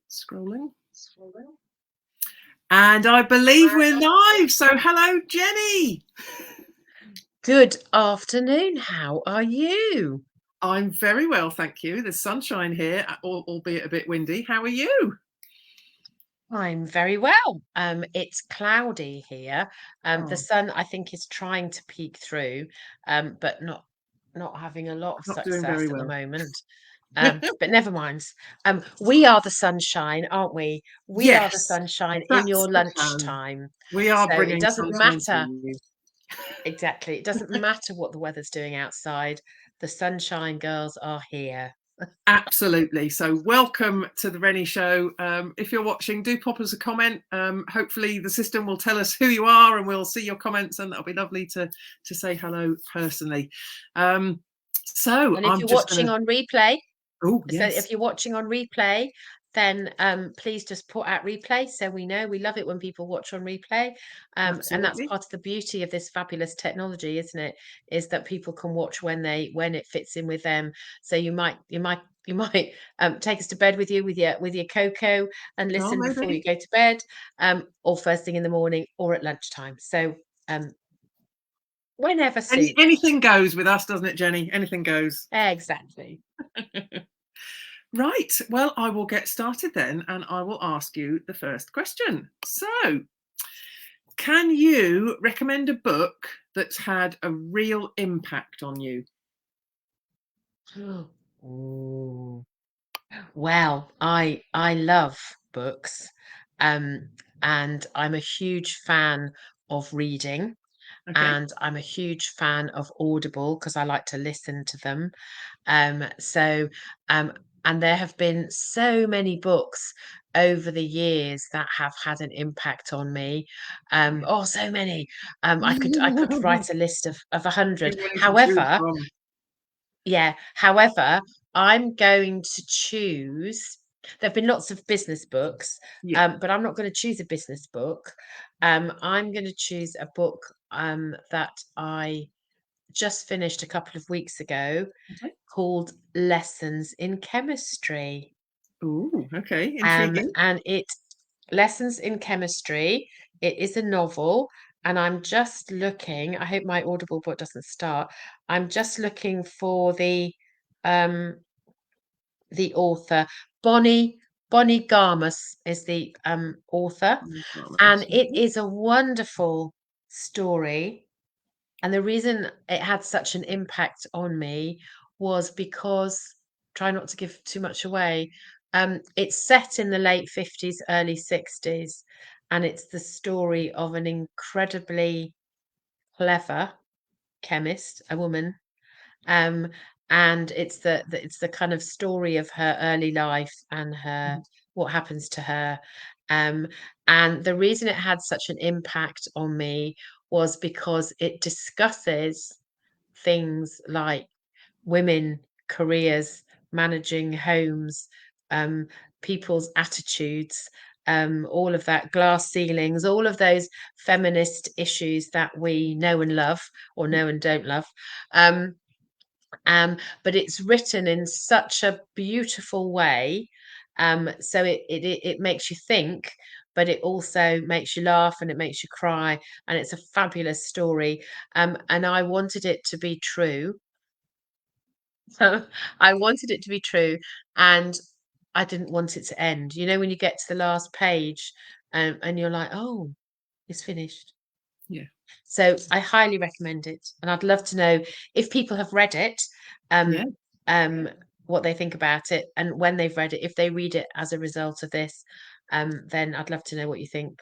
Scrolling. And I believe we're live. So hello, Jenny. Good afternoon. How are you? I'm very well, thank you. There's sunshine here, albeit a bit windy. How are you? I'm very well. It's cloudy here. The sun, I think, is trying to peek through, but not having a lot of Not doing very success at the well. moment. But never mind. We are the sunshine, aren't we? We are the Yes, sunshine in that's your the plan. lunchtime. We are So it bringing doesn't sunshine to matter. you. Exactly. It doesn't matter what the weather's doing outside. The sunshine girls are here. Absolutely. So welcome to the Renny Show. If you're watching, do pop us a comment. Hopefully the system will tell us who you are and we'll see your comments, and that'll be lovely to say hello personally. And if you're watching on replay, if you're watching on replay, then please just put out replay so we know. We love it when people watch on replay, and that's part of the beauty of this fabulous technology, isn't it? Is that people can watch when it fits in with them. So you might take us to bed with your cocoa and listen before you go to bed, or first thing in the morning or at lunchtime. So whenever suits. Anything goes with us, doesn't it, Jenny? Anything goes. Exactly. Right, well, I will get started then, and I will ask you the first question. So, can you recommend a book that's had a real impact on you? Oh. Well, I love books, and I'm a huge fan of reading, and I'm a huge fan of Audible because I like to listen to them. And there have been so many books over the years that have had an impact on me. So many. I could write a list of 100. However, I'm going to choose. There have been lots of business books, but I'm not going to choose a business book. I'm going to choose a book that I just finished a couple of weeks ago called Lessons in Chemistry. Oh, okay, intriguing. And it's Lessons in Chemistry. It is a novel, and I'm just looking. I hope my Audible book doesn't start. I'm just looking for the author. Bonnie Garmus is the author, and it is a wonderful story. And the reason it had such an impact on me was because, try not to give too much away, it's set in the late 50s, early 60s, and it's the story of an incredibly clever chemist, a woman, and it's the kind of story of her early life and what happens to her. And the reason it had such an impact on me was because it discusses things like women, careers, managing homes, people's attitudes, all of that, glass ceilings, all of those feminist issues that we know and love, or know and don't love. But it's written in such a beautiful way. So it makes you think, but it also makes you laugh and it makes you cry. And it's a fabulous story. And I wanted it to be true. So I wanted it to be true. And I didn't want it to end. You know, when you get to the last page and you're like, oh, it's finished. Yeah. So I highly recommend it. And I'd love to know if people have read it, what they think about it, and when they've read it, if they read it as a result of this, then I'd love to know what you think.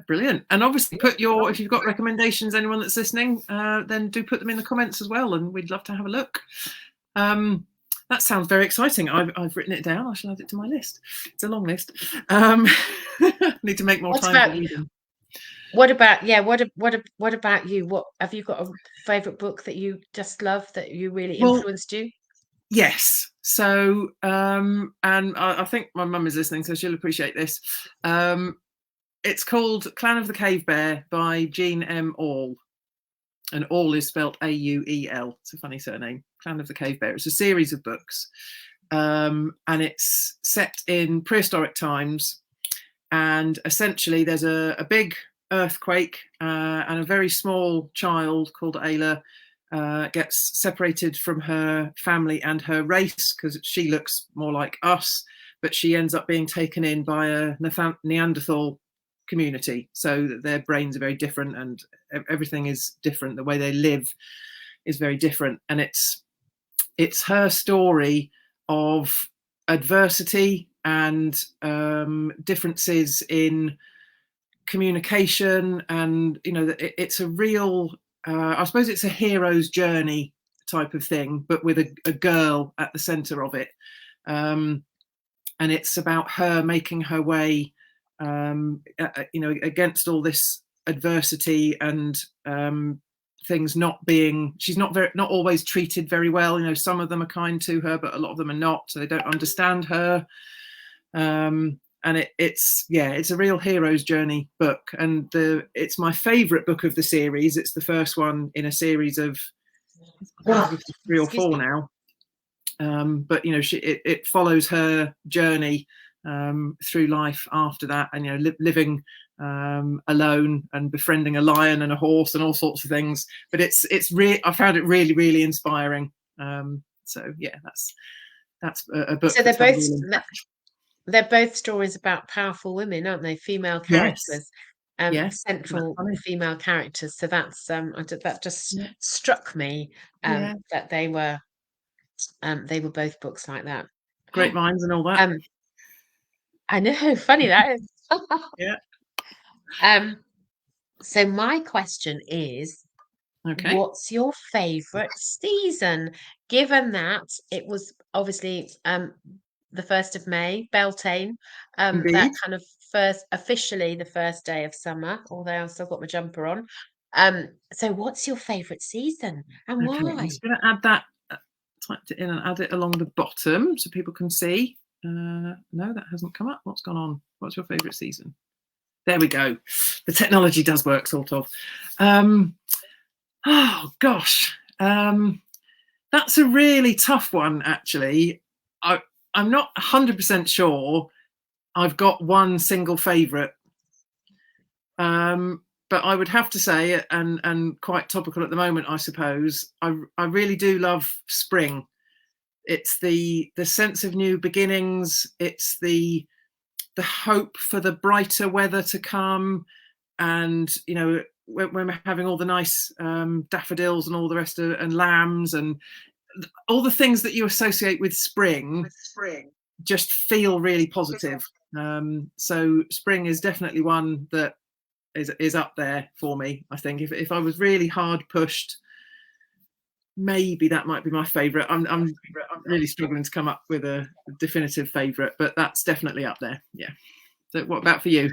Brilliant. And obviously if you've got recommendations, anyone that's listening, then do put them in the comments as well, and we'd love to have a look. That sounds very exciting. I've written it down. I shall add it to my list. It's a long list. Need to make more time for reading. What about you? What have you got, a favorite book that you just love, that you really influenced you? Yes. So and I think my mum is listening, so she'll appreciate this. It's called Clan of the Cave Bear by Jean M. Auel. And Auel is spelled Auel. It's a funny surname. Clan of the Cave Bear. It's a series of books. and it's set in prehistoric times. And essentially, there's a big earthquake, and a very small child called Ayla gets separated from her family and her race because she looks more like us, but she ends up being taken in by a Neanderthal community. So that their brains are very different and everything is different. The way they live is very different. And it's her story of adversity and differences in communication, and it's a real I suppose it's a hero's journey type of thing, but with a girl at the center of it, and it's about her making her way against all this adversity and things she's not always treated very well. Some of them are kind to her, but a lot of them are not, so they don't understand her. And it's a real hero's journey book, and it's my favorite book of the series. It's the first one in a series of 3 or 4 now. But it follows her journey through life after that, and living alone and befriending a lion and a horse and all sorts of things. But I found it really, really inspiring. So yeah, that's a book. So they're both stories about powerful women, aren't they? Female characters, yes, central female characters. So that just struck me that they were both books like that. Great minds and all that. I know, funny that is. Yeah. So my question is, okay, what's your favorite season? Given that it was obviously the 1st of May, Beltane, that kind of officially the first day of summer, although I've still got my jumper on. So what's your favorite season and why? I'm just going to add that, typed it in and add it along the bottom so people can see. No, that hasn't come up. What's gone on? What's your favorite season? There we go. The technology does work, sort of. Oh gosh, that's a really tough one, actually. I'm not 100% sure I've got one single favourite, but I would have to say, and quite topical at the moment, I suppose, I really do love spring. It's the sense of new beginnings. It's the hope for the brighter weather to come, and when we're having all the nice daffodils and all the rest of, and lambs and all the things that you associate with spring just feel really positive. So spring is definitely one that is up there for me. I think if I was really hard pushed, maybe that might be my favorite. I'm really struggling to come up with a definitive favorite, but that's definitely up there. Yeah. So what about for you?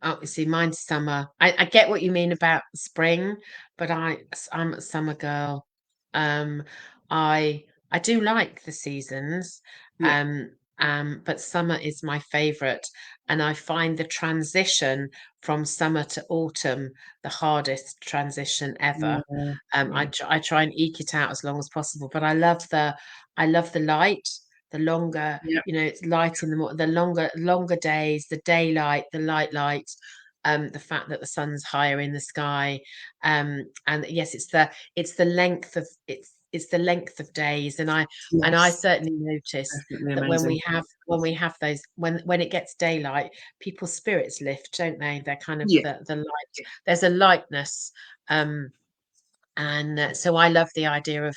Oh, you see, mine's summer. I get what you mean about spring, but I'm a summer girl. I do like the seasons, but summer is my favorite, and I find the transition from summer to autumn the hardest transition ever. I try and eke it out as long as possible, but I love the light, the longer, it's light in the longer days, the daylight, the light, the fact that the sun's higher in the sky, and yes, it's the length of days, and I certainly notice that when we have those, when it gets daylight, people's spirits lift, don't they? They're kind of the light. There's a lightness, and so I love the idea of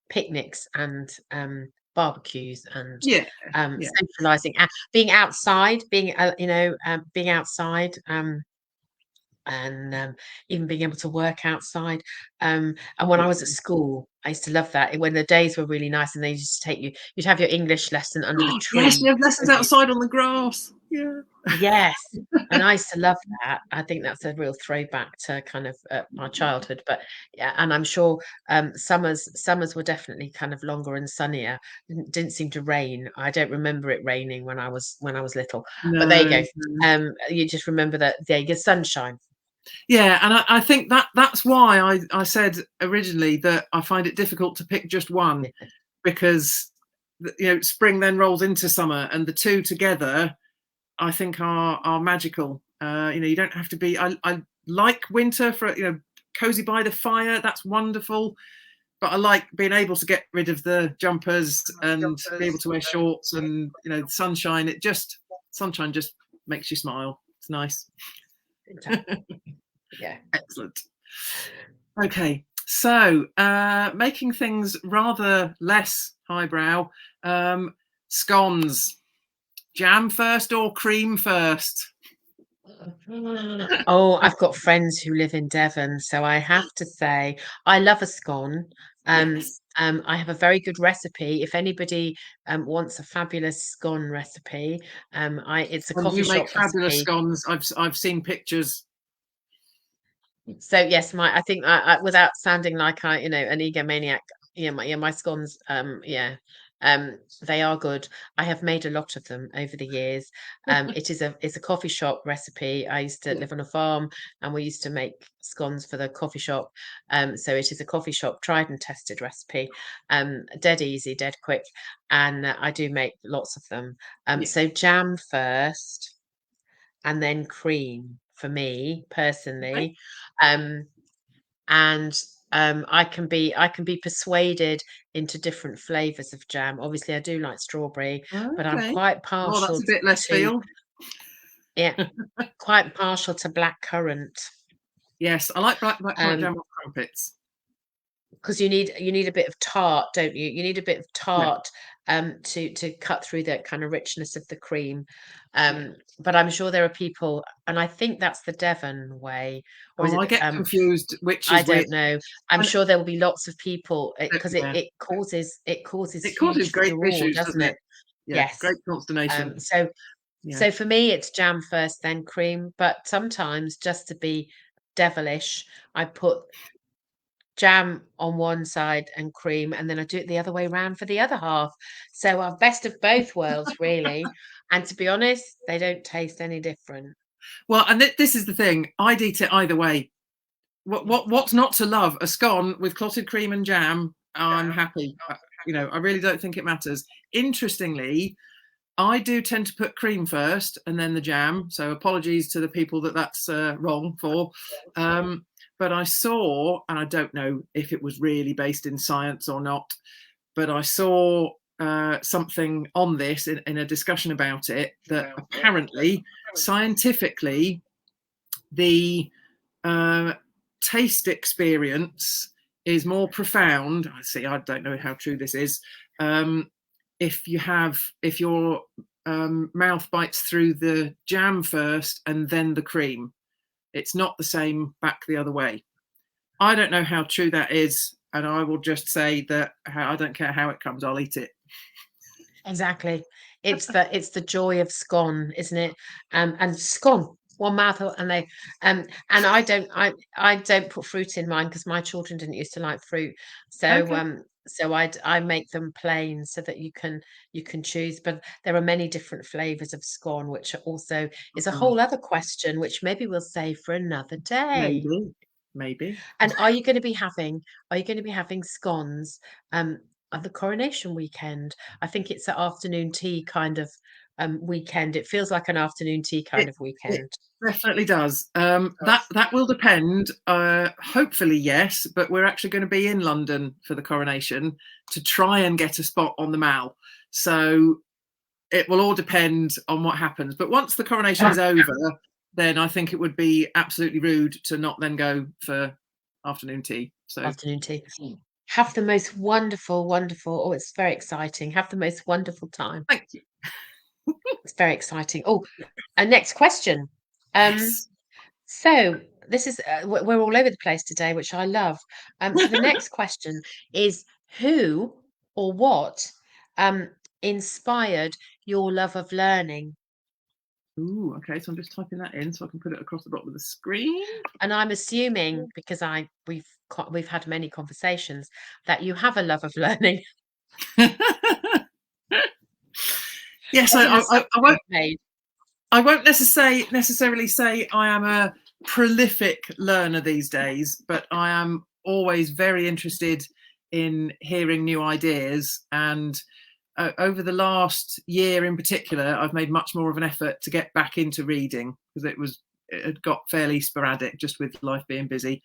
picnics and barbecues and socializing, being outside, being outside, and even being able to work outside. And when I was at school, I used to love that when the days were really nice and they used to take you'd have your English lesson under the tree. Yes, you have lessons outside on the grass. Yes, and I used to love that. I think that's a real throwback to kind of my childhood. But yeah, and I'm sure summers were definitely kind of longer and sunnier. Didn't seem to rain. I don't remember it raining when I was little. No, but there you go. You just remember that you get sunshine. Yeah, and I think that's why I said originally that I find it difficult to pick just one, because spring then rolls into summer, and the two together, I think, are magical. You don't have to be. I like winter for cozy by the fire. That's wonderful. But I like being able to get rid of the jumpers and be able to wear shorts and sunshine. Sunshine just makes you smile. It's nice. Yeah. Excellent. Okay, so making things rather less highbrow. Scones, jam first or cream first? Oh, I've got friends who live in Devon, so I have to say I love a scone. Yes. I have a very good recipe. If anybody wants a fabulous scone recipe, it's a And coffee you make shop fabulous recipe. scones. I've seen pictures. So yes, I think without sounding like an egomaniac, my scones, they are good. I have made a lot of them over the years. It's a coffee shop recipe. I used to live on a farm, and we used to make scones for the coffee shop. So it is a coffee shop tried and tested recipe. Dead easy, dead quick, and I do make lots of them. So jam first, and then cream for me Okay. personally. Um, and I can be persuaded into different flavors of jam. Obviously, I do like strawberry, but I'm Okay. quite Oh, that's partial a bit left to field. yeah, quite partial to black currant. Yes, I like black currant Um, jam with crumpets. because you need a bit of tart, don't you? You need a bit of Yeah, tart to cut through that kind of richness of the cream. yeah. But I'm sure there are people, and I think that's the Devon way, or is Oh, I it get confused which I is don't which. know. I'm And sure there will be lots of people because yeah, it causes it causes huge great furore, issues, doesn't doesn't it? it? Yeah, Yes. great consternation. So Yeah. so for me, it's jam first, then cream. But sometimes, just to be devilish, I put jam on one side and cream, and then I do it the other way around for the other half. So best of both worlds, really. And to be honest, they don't taste any different. Well, and this is the thing. I'd eat it either way. What's not to love? A scone with clotted cream and jam. I'm happy. I really don't think it matters. Interestingly, I do tend to put cream first and then the jam. So apologies to the people that's wrong for. But I saw, and I don't know if it was really based in science or not, but I saw something on this in a discussion about it, that apparently scientifically the taste experience is more profound. I don't know how true this is. If your mouth bites through the jam first and then the cream, it's not the same back the other way. I don't know how true that is, and I will just say that I don't care how it comes, I'll eat it. Exactly. It's the joy of scone, isn't it? And scone, one mouthful, and I don't put fruit in mine because my children didn't used to like fruit. So Okay. I make them plain so that you can choose. But there are many different flavors of scone, which also is a whole other question, which maybe we'll save for another day. Maybe. And are you going to be having scones on the coronation weekend? I think it's an afternoon tea kind of weekend. It feels like an afternoon tea kind It of it weekend. definitely does. That will depend. Hopefully, yes, but we're actually going to be in London for the coronation to try and get a spot on the Mall. So it will all depend on what happens. But once the coronation is over, then I think it would be absolutely rude to not then go for afternoon tea. So Afternoon tea. Have the most wonderful, wonderful. Oh, it's very exciting. Have the most wonderful time. thank you. It's very exciting. Oh, and next question. Um, Yes. So this is we're all over the place today, which I love. So the next question is who or what inspired your love of learning? Ooh, okay. So I'm just typing that in so I can put it across the bottom of the screen. And I'm assuming because we've had many conversations that you have a love of learning. Yes, As an I assumption won't. made. I won't necessarily say I am a prolific learner these days, but I am always very interested in hearing new ideas. And over the last year in particular, I've made much more of an effort to get back into reading, because it had got fairly sporadic just with life being busy.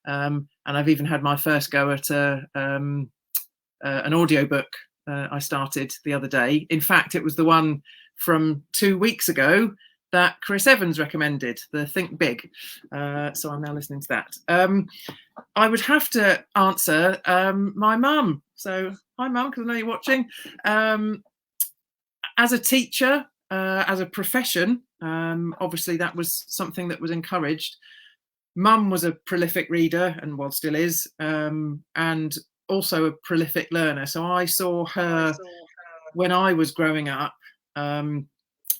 And I've even had my first go at an audiobook I started the other day. In fact, it was the one from 2 weeks ago that Chris Evans recommended, the Think Big. So I'm now listening to that. I would have to answer my mum. So hi, Mum, because I know you're watching. As a teacher, as a profession, obviously that was something that was encouraged. Mum was a prolific reader, and well, still is, and also a prolific learner. So I saw her when I was growing up.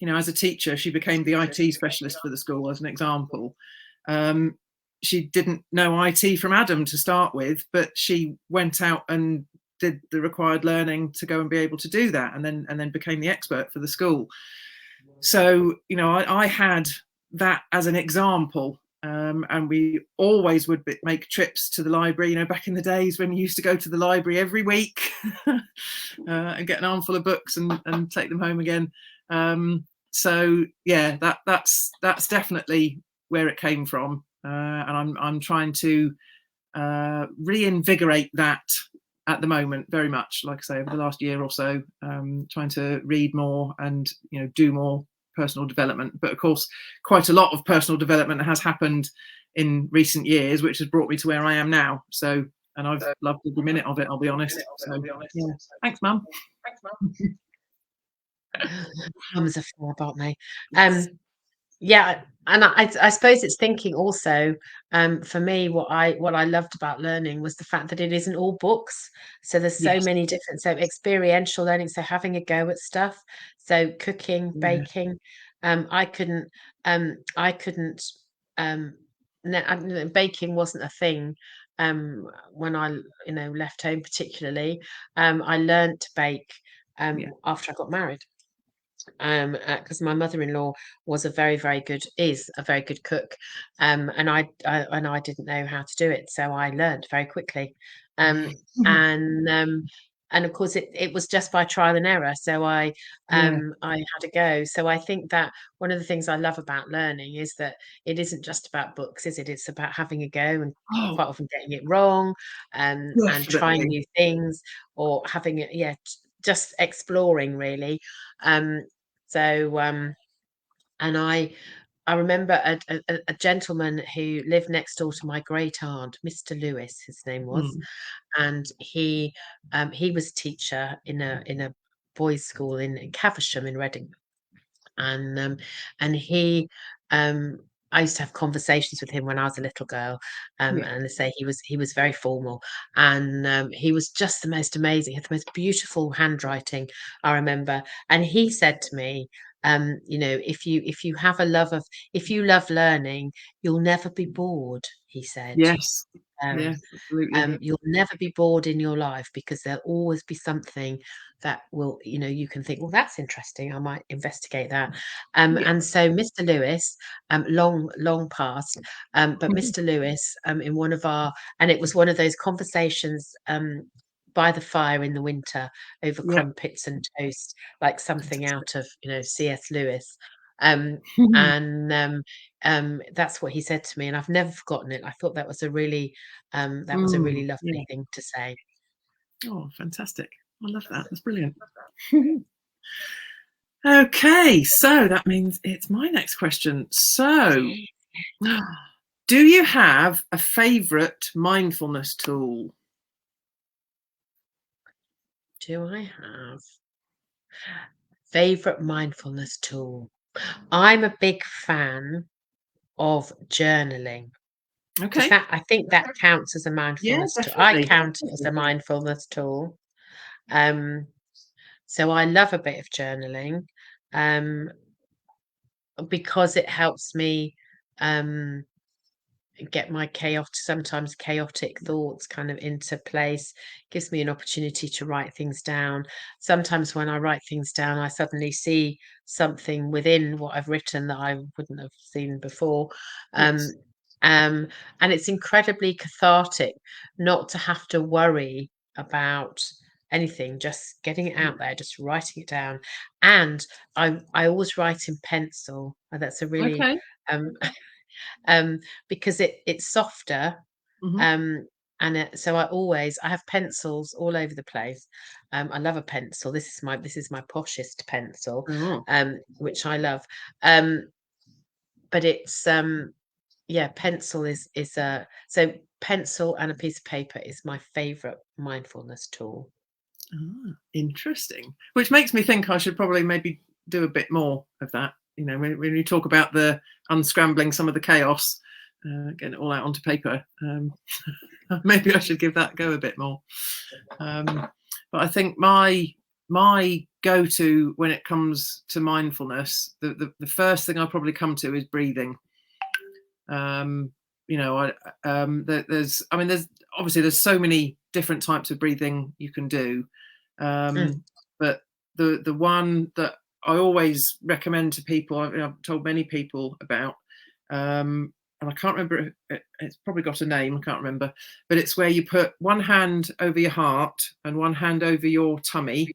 As a teacher, she became the IT specialist for the school, as an example. She didn't know IT from Adam to start with, but she went out and did the required learning to go and be able to do that, and then became the expert for the school. So I had that as an example. And we always would make trips to the library, back in the days when you used to go to the library every week and get an armful of books and take them home again. So yeah, that's definitely where it came from. And I'm trying to reinvigorate that at the moment, very much, like I say, over the last year or so, trying to read more and do more personal development. But of course, quite a lot of personal development has happened in recent years, which has brought me to where I am now. So, and I've loved every minute of it, I'll be honest. So yeah, thanks, Mum. Mums are fab, aren't they? Yeah, and I suppose it's thinking also, for me, what I loved about learning was the fact that it isn't all books. So there's so many different, so experiential learning, so having a go at stuff. So cooking, baking. I couldn't baking wasn't a thing when I left home particularly. I learned to bake after I got married. Because my mother-in-law is a very good cook, and I didn't know how to do it, so I learned very quickly, and of course it was just by trial and error. So I had a go. So I think that one of the things I love about learning is that it isn't just about books, is it? It's about having a go and quite often getting it wrong, and trying new things, or having it, just exploring really. And I remember a gentleman who lived next door to my great aunt, Mr. Lewis, his name was, and he was a teacher in a boys' school in Caversham in Reading, and he I used to have conversations with him when I was a little girl, and I say he was very formal, and he was just the most amazing. He had the most beautiful handwriting, I remember, and he said to me, if you love learning, you'll never be bored. He said, Yes, absolutely. you'll never be bored in your life, because there'll always be something that will, you can think, well, that's interesting, I might investigate that. And so Mr. Lewis, long past, but Mr. Lewis, in one of our, and it was one of those conversations by the fire in the winter over crumpets and toast, like something out of C.S. Lewis. And that's what he said to me, and I've never forgotten it. I thought that was a really lovely thing to say. Oh, fantastic. I love that. That's brilliant. Okay, so that means it's my next question. So, do you have a favorite mindfulness tool? Do I have favorite mindfulness tool? I'm a big fan of journaling. Okay. I think that counts as a mindfulness tool. I count it as a mindfulness tool. So I love a bit of journaling, because it helps me get my sometimes chaotic thoughts kind of into place, gives me an opportunity to write things down. Sometimes when I write things down, I suddenly see something within what I've written that I wouldn't have seen before. And it's incredibly cathartic not to have to worry about anything, just getting it out there, just writing it down. And I always write in pencil. And that's a really Okay. because it's softer. And so I have pencils all over the place. I love a pencil. This is my poshest pencil, Oh. which I love. But it's yeah, pencil is so pencil and a piece of paper is my favorite mindfulness tool. Interesting. Which makes me think I should probably maybe do a bit more of that. You know, when you talk about the unscrambling some of the chaos, getting it all out onto paper, maybe I should give that a go a bit more. But I think my go-to when it comes to mindfulness, the first thing I probably come to is breathing. You know, there's obviously there's so many different types of breathing you can do, but the one that I always recommend to people, I've told many people about, and I can't remember, it's probably got a name, I can't remember, but it's where you put one hand over your heart and one hand over your tummy,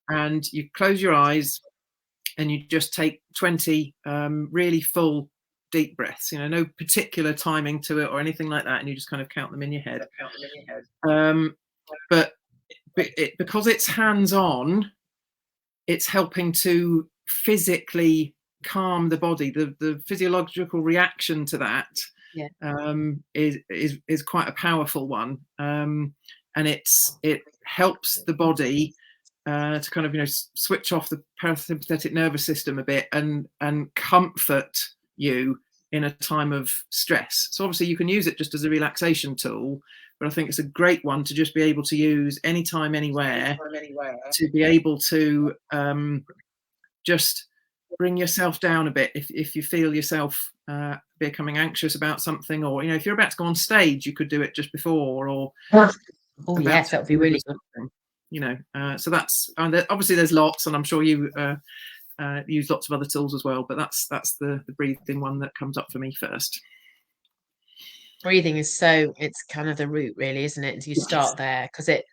and you close your eyes and you just take 20 really full deep breaths, you know, no particular timing to it or anything like that, and you just kind of count them in your head. But because it's hands-on, it's helping to physically calm the body. The physiological reaction to that is quite a powerful one, and it helps the body to kind of, you know, switch off the parasympathetic nervous system a bit and comfort you in a time of stress. So obviously you can use it just as a relaxation tool, but I think it's a great one to just be able to use anytime, anywhere, to be able to just bring yourself down a bit if you feel yourself becoming anxious about something, or, you know, if you're about to go on stage, you could do it just before, or oh yes, that would be really good. You know, so that's obviously there's lots, and I'm sure you use lots of other tools as well, but that's the breathing one that comes up for me first. Breathing is it's kind of the root, really, isn't it? You start there because it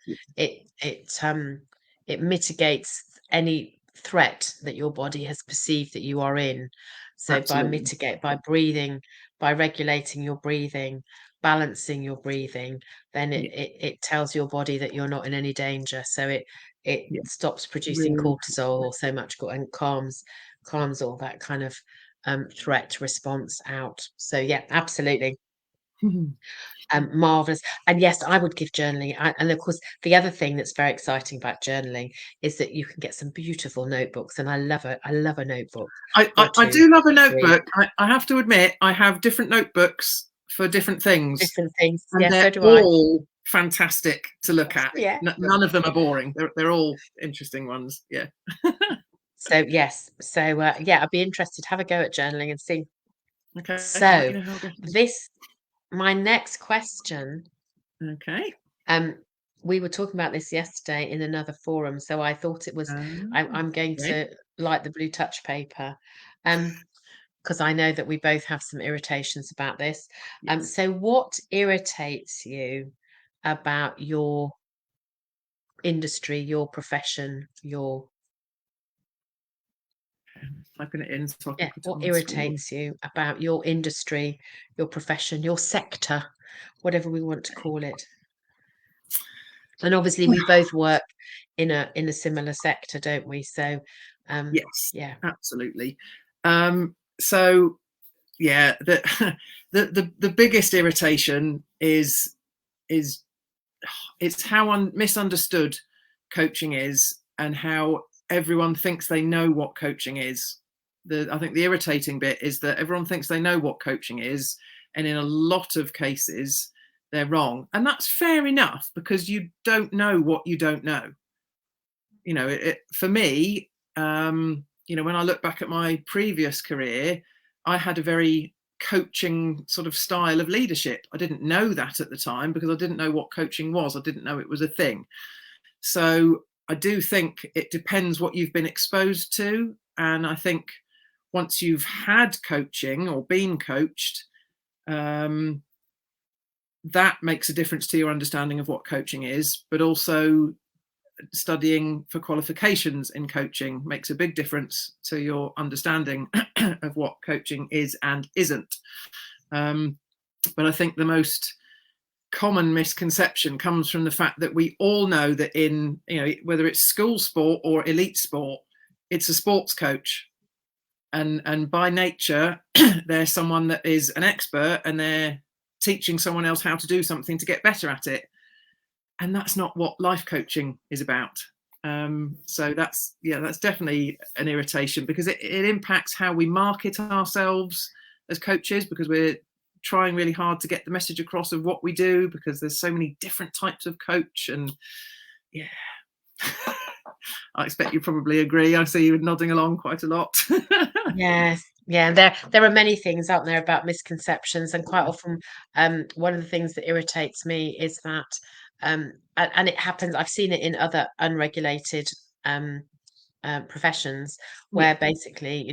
mitigates any threat that your body has perceived that you are in. So Absolutely. by breathing, by regulating your breathing, balancing your breathing, then it tells your body that you're not in any danger. So it stops producing cortisol or so much, and calms all that kind of threat response out. So yeah, absolutely. Marvelous. And yes, I would give journaling. And of course, the other thing that's very exciting about journaling is that you can get some beautiful notebooks. And I love a notebook. I do love a notebook. I have to admit, I have different notebooks for different things. Different things. And yes, they're so do I. all fantastic to look at. Yeah. None of them are boring. They're all interesting ones. Yeah. So yes. So yeah, I'd be interested. Have a go at journaling and see. Okay. So my next question. Okay. We were talking about this yesterday in another forum, so I thought it was I'm going to light the blue touch paper, because I know that we both have some irritations about this. So what irritates you about your industry, your profession, your typing it in so I can put it what on irritates you about your industry, your profession, your sector, whatever we want to call it? And obviously we both work in a similar sector, don't we? So yes, yeah, absolutely. So yeah, the biggest irritation is it's how misunderstood coaching is, and how everyone thinks they know what coaching is. I think the irritating bit is that everyone thinks they know what coaching is, and in a lot of cases they're wrong. And that's fair enough, because you don't know what you don't know. You know, for me, you know, when I look back at my previous career, I had a very coaching sort of style of leadership. I didn't know that at the time because I didn't know what coaching was. I didn't know it was a thing. So I do think it depends what you've been exposed to. And I think once you've had coaching or been coached, that makes a difference to your understanding of what coaching is, but also studying for qualifications in coaching makes a big difference to your understanding of what coaching is and isn't. But I think the most common misconception comes from the fact that we all know that in, whether it's school sport or elite sport, it's a sports coach. And by nature, they're someone that is an expert and they're teaching someone else how to do something to get better at it. And that's not what life coaching is about. So that's definitely an irritation, because it impacts how we market ourselves as coaches, because we're trying really hard to get the message across of what we do, because there's so many different types of coach. And yeah, I expect you probably agree. I see you nodding along quite a lot. Yes. Yeah, there are many things out there about misconceptions, and quite often one of the things that irritates me is that and it happens, I've seen it in other unregulated professions, where basically,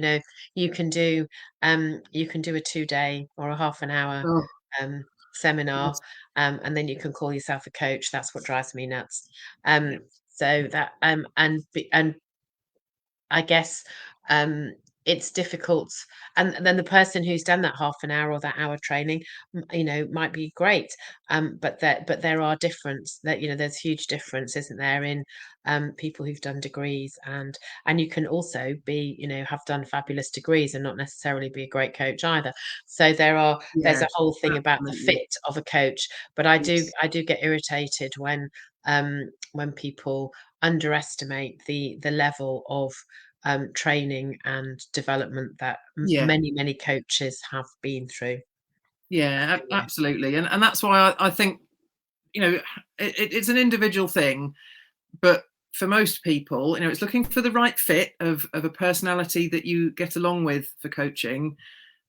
you can do a 2-day or a half an hour Oh, seminar, yes. and then you can call yourself a coach. That's what drives me nuts. Yeah. So that and I guess it's difficult, and then the person who's done that half an hour or that hour training, might be great, but there are difference that, there's huge difference, isn't there, in people who've done degrees, and you can also be, have done fabulous degrees and not necessarily be a great coach either. So there's Yeah, a whole thing about the absolutely. fit of a coach, but I do Yes. get irritated when people underestimate the level of training and development that Yeah. many coaches have been through. Yeah, So, yeah, absolutely. And that's why I think, it's an individual thing, but for most people, it's looking for the right fit of a personality that you get along with for coaching,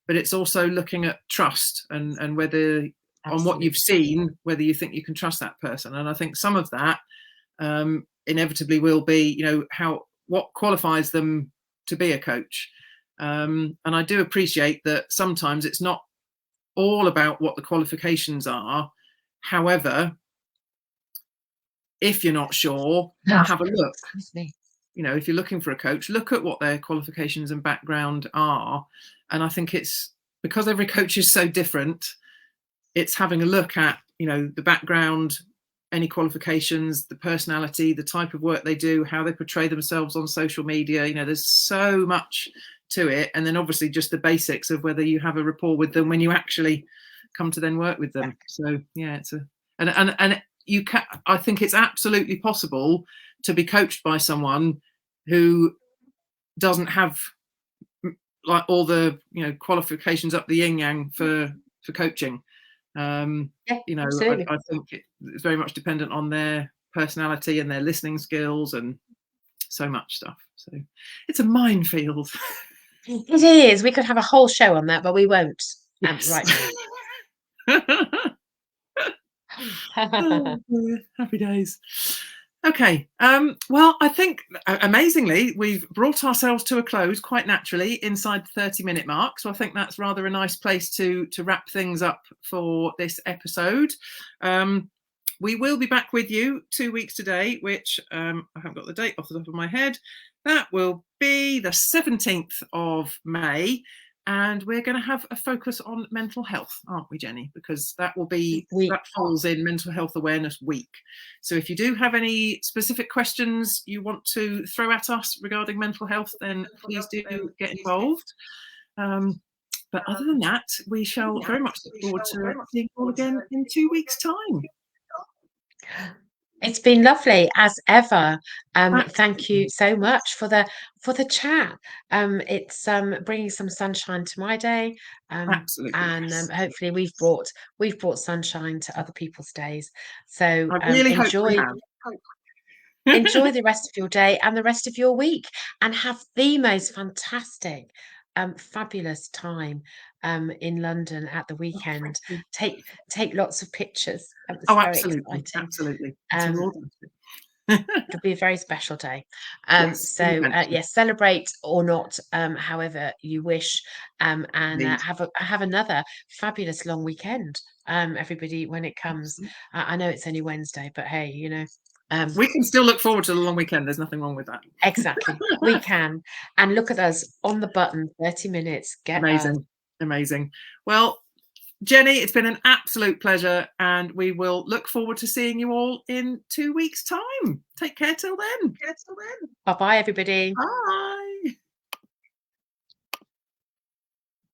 but it's also looking at trust and whether, on what absolutely. you've seen, whether you think you can trust that person. And I think some of that inevitably will be, what qualifies them to be a coach. And I do appreciate that sometimes it's not all about what the qualifications are. However, if you're not sure, have a look. Excuse me. If you're looking for a coach, look at what their qualifications and background are. And I think it's because every coach is so different, it's having a look at, the background, any qualifications, the personality, the type of work they do, how they portray themselves on social media. There's so much to it. And then obviously just the basics of whether you have a rapport with them when you actually come to then work with them. So yeah, it's and you can, I think it's absolutely possible to be coached by someone who doesn't have like all the qualifications up the yin yang for coaching. Yeah, I absolutely. think it's very much dependent on their personality and their listening skills and so much stuff. So it's a minefield. It is. We could have a whole show on that, but we won't Yes. right now. Oh, dear. Happy days. Okay. Well, I think amazingly we've brought ourselves to a close quite naturally inside the 30-minute mark. So I think that's rather a nice place to wrap things up for this episode. We will be back with you 2 weeks today, which I haven't got the date off the top of my head. That will be the 17th of May. And we're going to have a focus on mental health, aren't we, Jenny? Because that falls in Mental Health Awareness Week. So if you do have any specific questions you want to throw at us regarding mental health, then please do get involved. But other than that, we shall very much look forward to seeing you all again in 2 weeks' time. It's been lovely as ever. Thank you so much for the chat. It's bringing some sunshine to my day, Absolutely, and yes. hopefully we've brought sunshine to other people's days. So I really hope we have. enjoy the rest of your day and the rest of your week, and have the most fantastic, fabulous time in London at the weekend. Take lots of pictures. It's Oh, very absolutely, exciting. absolutely. So we're all done. It'll be a very special day. Yes, So yes, celebrate or not, however you wish, and have another fabulous long weekend, everybody, when it comes. I know it's only Wednesday, but hey, We can still look forward to the long weekend. There's nothing wrong with that. Exactly. We can. And look at us on the button, 30 minutes. Get Amazing. us. Amazing. Well, Jenny, it's been an absolute pleasure, and we will look forward to seeing you all in 2 weeks' time. Take care till then. Bye-bye, everybody. Bye.